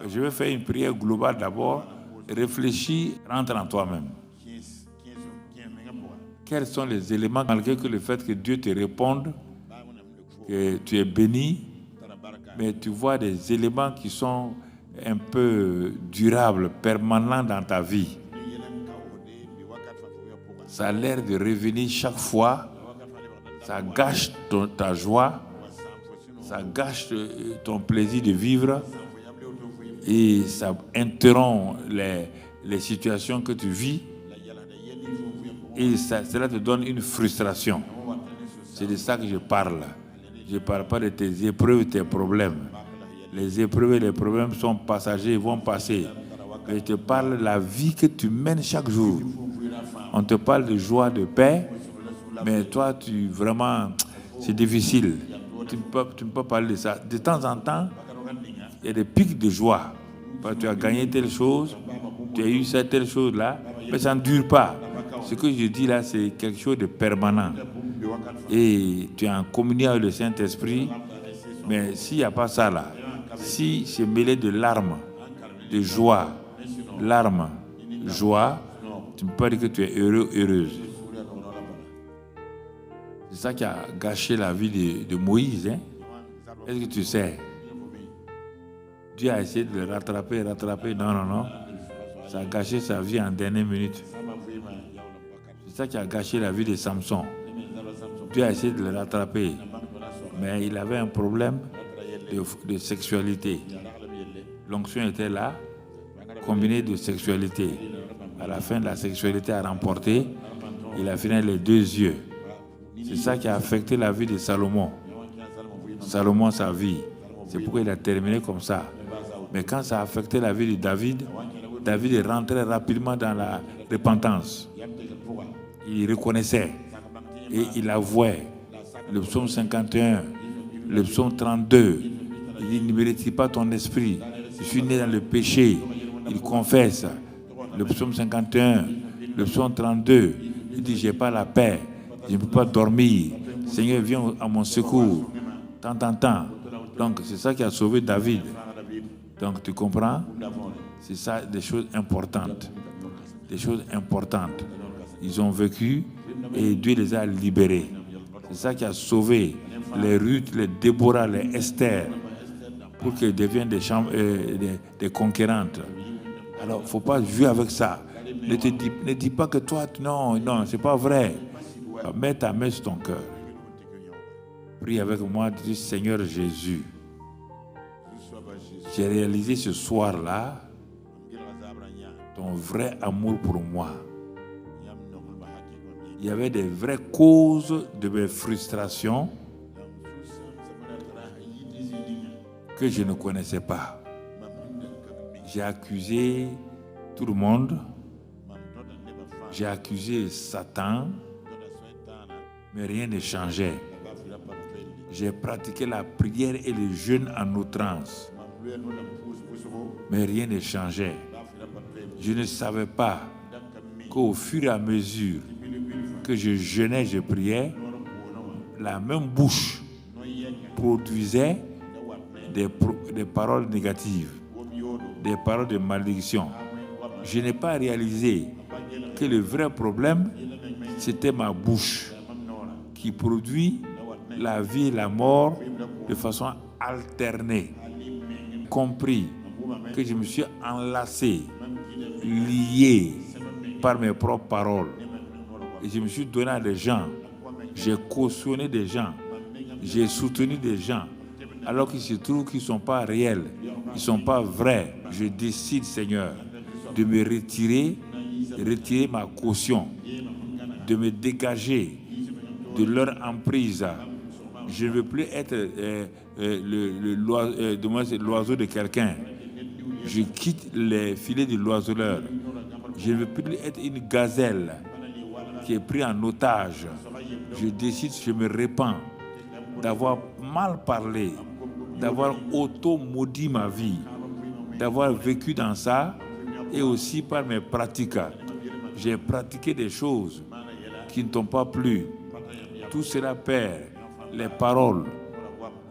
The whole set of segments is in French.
Je vais faire une prière globale d'abord. Réfléchis, rentre en toi-même. Quels sont les éléments, malgré que le fait que Dieu te réponde, que tu es béni, mais tu vois des éléments qui sont un peu durables, permanents dans ta vie. Ça a l'air de revenir chaque fois. Ça gâche ta joie. Ça gâche ton plaisir de vivre. Et ça interrompt les situations que tu vis. Et cela te donne une frustration. C'est de ça que je parle. Je ne parle pas de tes épreuves, tes problèmes. Les épreuves et les problèmes sont passagers, ils vont passer. Mais je te parle de la vie que tu mènes chaque jour. On te parle de joie, de paix, mais toi, vraiment, c'est difficile. Tu ne peux pas parler de ça. De temps en temps, il y a des pics de joie. Tu as gagné telle chose, tu as eu cette telle chose-là, mais ça ne dure pas. Ce que je dis là, c'est quelque chose de permanent. Et tu es en communion avec le Saint-Esprit, mais s'il n'y a pas ça là, si c'est mêlé de larmes, de joie, larmes, joie, tu ne peux pas dire que tu es heureux, heureuse. C'est ça qui a gâché la vie de Moïse. Hein? Est-ce que tu sais? Dieu a essayé de le rattraper. Non. Ça a gâché sa vie en dernière minute. C'est ça qui a gâché la vie de Samson. Dieu a essayé de le rattraper. Mais il avait un problème de sexualité. L'onction était là, combinée de sexualité. À la fin, la sexualité a remporté. Il a fini les 2 yeux. C'est ça qui a affecté la vie de Salomon. Salomon, sa vie. C'est pourquoi il a terminé comme ça. Mais quand ça a affecté la vie de David, David est rentré rapidement dans la repentance. Il reconnaissait et il avouait. Le psaume 51, le psaume 32, il dit « Ne me retire pas ton esprit, je suis né dans le péché ». Il confesse. Le psaume 51, le psaume 32, il dit « J'ai pas la paix, je ne peux pas dormir. Seigneur, viens à mon secours. » Tant. Donc, c'est ça qui a sauvé David. Donc, tu comprends? C'est ça, des choses importantes. Des choses importantes. Ils ont vécu et Dieu les a libérés. C'est ça qui a sauvé les Ruth, les Déborah, les Esther, pour qu'ils deviennent des conquérantes. Alors, il ne faut pas jouer avec ça. Ne dis pas que toi, non, c'est pas vrai. Mets ta main sur ton cœur. Prie avec moi, dis Seigneur Jésus, j'ai réalisé ce soir-là ton vrai amour pour moi. Il y avait des vraies causes de mes frustrations que je ne connaissais pas. J'ai accusé tout le monde. J'ai accusé Satan, mais rien ne changeait. J'ai pratiqué la prière et le jeûne en outrance, mais rien ne changeait. Je ne savais pas qu'au fur et à mesure que je jeûnais, je priais, la même bouche produisait des paroles négatives, des paroles de malédiction. Je n'ai pas réalisé que le vrai problème, c'était ma bouche qui produit la vie et la mort de façon alternée. Compris que je me suis enlacé, lié par mes propres paroles. Et je me suis donné à des gens, j'ai cautionné des gens, j'ai soutenu des gens, alors qu'il se trouve qu'ils ne sont pas réels, ils ne sont pas vrais. Je décide, Seigneur, de me retirer ma caution, de me dégager de leur emprise. Je ne veux plus être l'oiseau de quelqu'un. Je quitte les filets de l'oiseleur. Je ne veux plus être une gazelle qui est prise en otage. Je décide, je me répands d'avoir mal parlé, d'avoir auto-maudit ma vie, d'avoir vécu dans ça et aussi par mes pratiques. J'ai pratiqué des choses qui ne t'ont pas plu. Tout cela, Père, les paroles,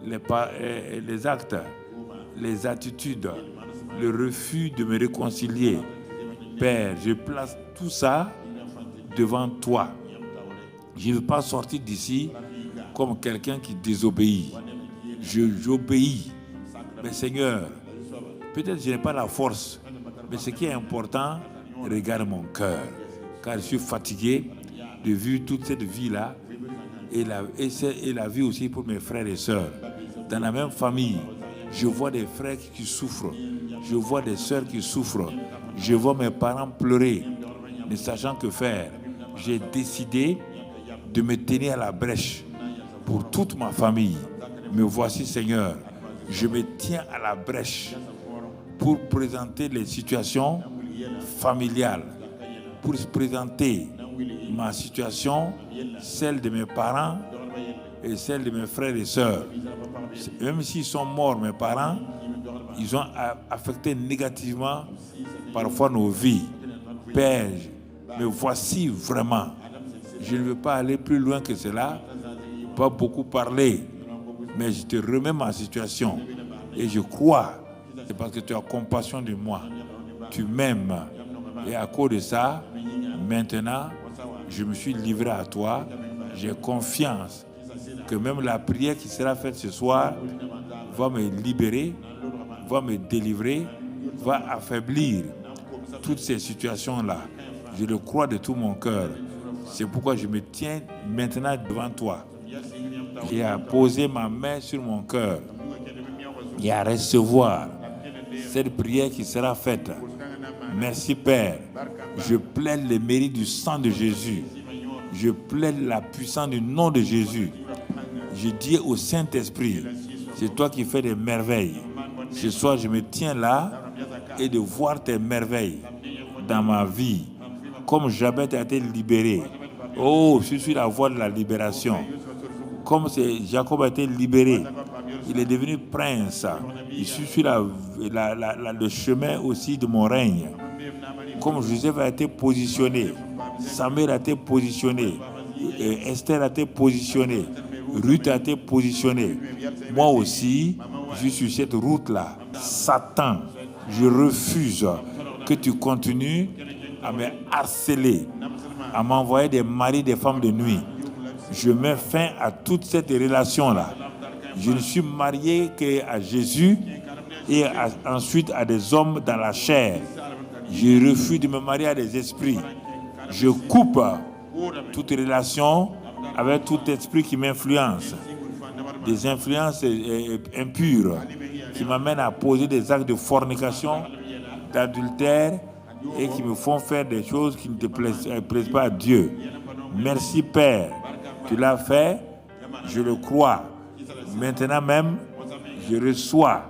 les actes, les attitudes, le refus de me réconcilier. Père, je place tout ça devant toi. Je ne veux pas sortir d'ici comme quelqu'un qui désobéit. J'obéis. Mais Seigneur, peut-être que je n'ai pas la force, mais ce qui est important, regarde mon cœur. Car je suis fatigué de vivre toute cette vie-là et la vie aussi pour mes frères et sœurs. Dans la même famille, je vois des frères qui souffrent. Je vois des sœurs qui souffrent. Je vois mes parents pleurer, ne sachant que faire. J'ai décidé de me tenir à la brèche pour toute ma famille. Me voici, Seigneur. Je me tiens à la brèche pour présenter les situations familiales, pour présenter ma situation, celle de mes parents et celle de mes frères et sœurs. Même s'ils sont morts, mes parents, ils ont affecté négativement parfois nos vies. Père, me voici vraiment. Je ne veux pas aller plus loin que cela, pas beaucoup parler, mais je te remets ma situation. Et je crois, c'est parce que tu as compassion de moi. Tu m'aimes. Et à cause de ça, maintenant, je me suis livré à toi. J'ai confiance que même la prière qui sera faite ce soir va me libérer, va me délivrer, va affaiblir toutes ces situations-là. Je le crois de tout mon cœur. C'est pourquoi je me tiens maintenant devant toi et à poser ma main sur mon cœur et à recevoir cette prière qui sera faite. Merci Père. Je plaide les mérites du sang de Jésus. Je plaide la puissance du nom de Jésus. Je dis au Saint-Esprit, c'est toi qui fais des merveilles. Ce soir, je me tiens là et de voir tes merveilles dans ma vie. Comme Jabez a été libéré. Oh, je suis la voix de la libération. Comme Jacob a été libéré, il est devenu prince. Je suis le chemin aussi de mon règne. Comme Joseph a été positionné, Samuel a été positionné, Esther a été positionnée, Ruth a été positionnée. Moi aussi, je suis sur cette route-là. Satan, je refuse que tu continues à me harceler, à m'envoyer des maris, des femmes de nuit. Je mets fin à toute cette relation-là. Je ne suis marié qu'à Jésus et ensuite à des hommes dans la chair. Je refuse de me marier à des esprits. Je coupe toute relation avec tout esprit qui m'influence. Des influences impures qui m'amènent à poser des actes de fornication, d'adultère et qui me font faire des choses qui ne te plaisent pas à Dieu. Merci Père. Tu l'as fait, je le crois. Maintenant même, je reçois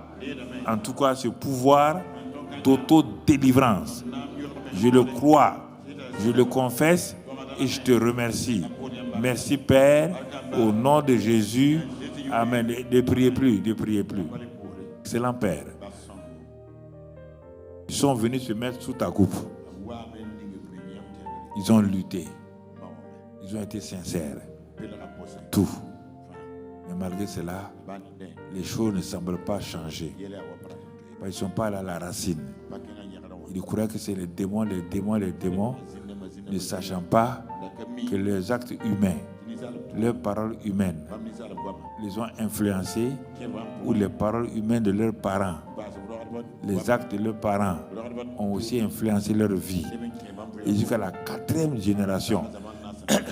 en tout cas ce pouvoir d'auto-délivrance. Je le crois, je le confesse et je te remercie. Merci Père, au nom de Jésus. Amen. Ne priez plus, ne priez plus. Excellent Père. Ils sont venus se mettre sous ta coupe. Ils ont lutté. Ils ont été sincères. Tout. Mais malgré cela, les choses ne semblent pas changer. Ils ne sont pas allés à la racine. Ils croyaient que c'est les démons, ne sachant pas que leurs actes humains, leurs paroles humaines, les ont influencés, ou les paroles humaines de leurs parents, les actes de leurs parents ont aussi influencé leur vie. Et jusqu'à la 4e génération.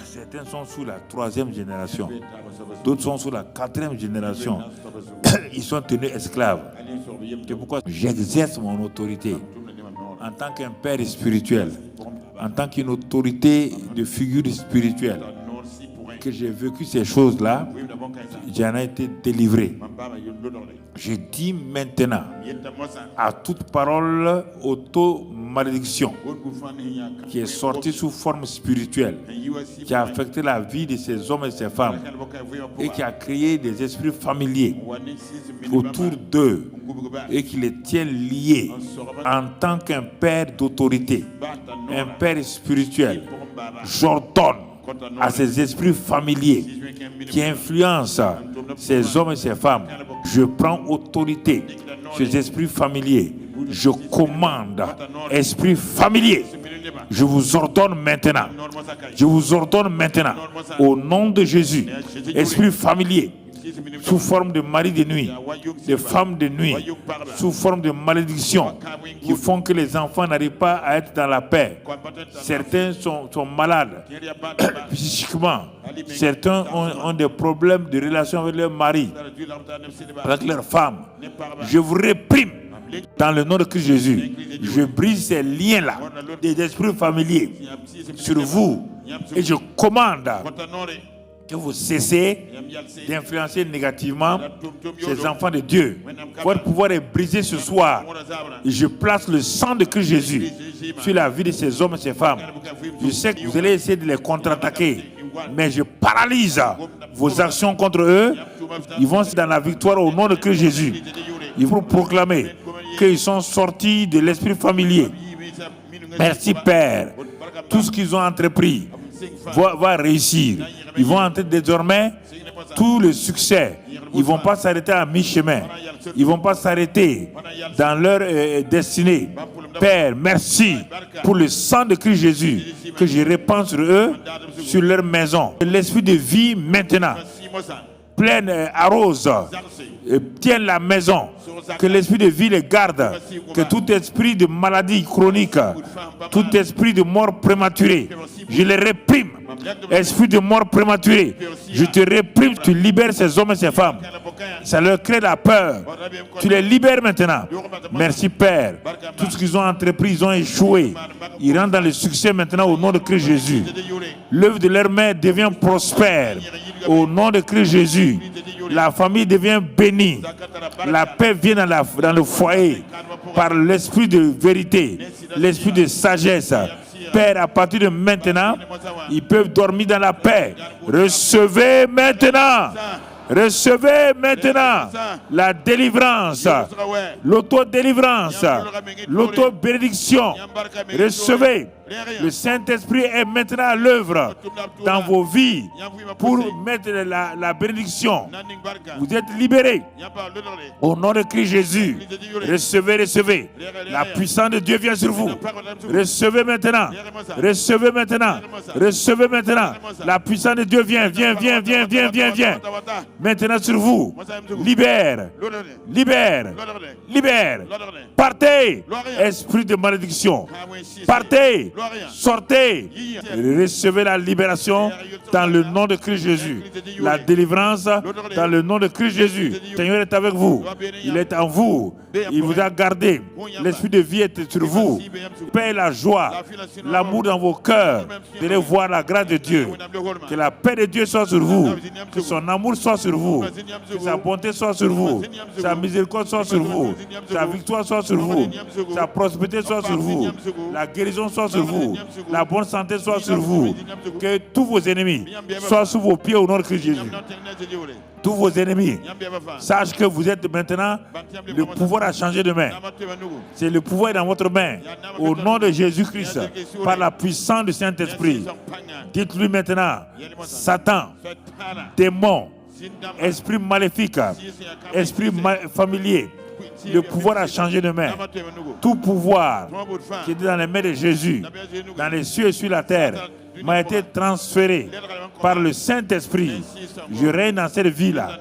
Certains sont sous la 3e génération. D'autres sont sous la 4e génération. Ils sont tenus esclaves. C'est pourquoi j'exerce mon autorité en tant qu'un père spirituel, en tant qu'une autorité de figure spirituelle, que j'ai vécu ces choses-là, j'en ai été délivré. Je dis maintenant à toute parole auto-malédiction qui est sortie sous forme spirituelle, qui a affecté la vie de ces hommes et ces femmes et qui a créé des esprits familiers autour d'eux et qui les tient liés en tant qu'un père d'autorité, un père spirituel. J'ordonne à ces esprits familiers qui influencent ces hommes et ces femmes. Je prends autorité sur ces esprits familiers Je commande, esprit familier, je vous ordonne maintenant, je vous ordonne maintenant, au nom de Jésus, esprit familier, sous forme de mari de nuit, de femmes de nuit, sous forme de malédiction, qui font que les enfants n'arrivent pas à être dans la paix. Certains sont malades psychiquement, certains ont des problèmes de relation avec leur mari, avec leur femme. Je vous réprime dans le nom de Christ Jésus. Je brise ces liens-là, des esprits familiers sur vous, et je commande que vous cessez d'influencer négativement ces enfants de Dieu. Votre pouvoir est brisé ce soir. Et je place le sang de Christ Jésus sur la vie de ces hommes et ces femmes. Je sais que vous allez essayer de les contre-attaquer, mais je paralyse vos actions contre eux. Ils vont dans la victoire au nom de Christ Jésus. Ils vont proclamer qu'ils sont sortis de l'esprit familier. Merci Père. Tout ce qu'ils ont entrepris va réussir. Ils vont entrer désormais tout le succès. Ils ne vont pas s'arrêter à mi-chemin. Ils ne vont pas s'arrêter dans leur destinée. Père, merci pour le sang de Christ Jésus que je répands sur eux, sur leur maison. L'esprit de vie maintenant, pleine, arrose, tienne la maison. Que l'esprit de vie les garde. Que tout esprit de maladie chronique, tout esprit de mort prématurée, je les réprime. Esprit de mort prématurée, je te réprime. Tu libères ces hommes et ces femmes. Ça leur crée la peur. Tu les libères maintenant. Merci Père. Tout ce qu'ils ont entrepris, ils ont échoué. Ils rentrent dans le succès maintenant au nom de Christ Jésus. L'œuvre de leur main devient prospère au nom de Christ Jésus. La famille devient bénie. La paix vient dans le foyer par l'esprit de vérité, l'esprit de sagesse. Père, à partir de maintenant, ils peuvent dormir dans la paix. Recevez maintenant. Recevez maintenant la délivrance, l'autodélivrance, l'autobénédiction. Recevez. Le Saint-Esprit est maintenant à l'œuvre dans vos vies pour mettre la bénédiction. Vous êtes libérés. Au nom de Christ Jésus, recevez, recevez. La puissance de Dieu vient sur vous. Recevez maintenant. Recevez maintenant. Recevez maintenant. La puissance de Dieu vient. Maintenant sur vous. Libère. Libère. Libère. Partez. Esprit de malédiction. Partez. Sortez. Recevez la libération dans le nom de Christ Jésus. La délivrance dans le nom de Christ Jésus. Le Seigneur est avec vous. Il est en vous. Il vous a gardé. L'esprit de vie est sur vous. Paix et la joie. L'amour dans vos cœurs. Vous allez voir la grâce de Dieu. Que la paix de Dieu soit sur vous. Que son amour soit sur vous. Que sa bonté soit sur vous. Sa miséricorde soit sur vous. Sa victoire soit sur vous. Sa prospérité soit sur vous. La guérison soit sur vous. La bonne santé soit sur vous. Que tous vos ennemis soient sous vos pieds au nom de Christ Jésus. Tous vos ennemis sachent que vous êtes maintenant, le pouvoir a changé de main. C'est le pouvoir dans votre main. Au nom de Jésus-Christ, par la puissance du Saint-Esprit. Dites-lui maintenant, Satan, démon, esprit maléfique, esprit familier, le pouvoir a changé de main. Tout pouvoir qui était dans les mains de Jésus, dans les cieux et sur la terre, m'a été transféré par le Saint-Esprit. Je règne dans cette vie-là.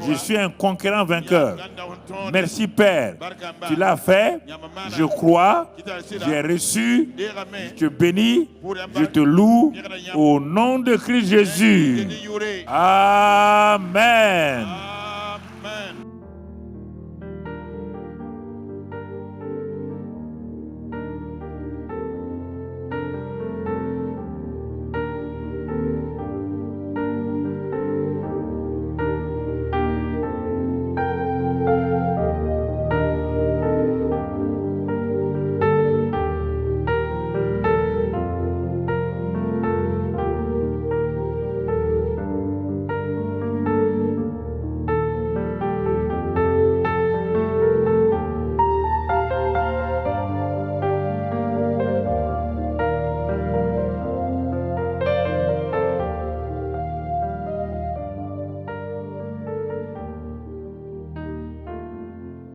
Je suis un conquérant vainqueur. Merci Père. Tu l'as fait. Je crois. J'ai reçu. Je te bénis. Je te loue. Au nom de Christ Jésus. Amen.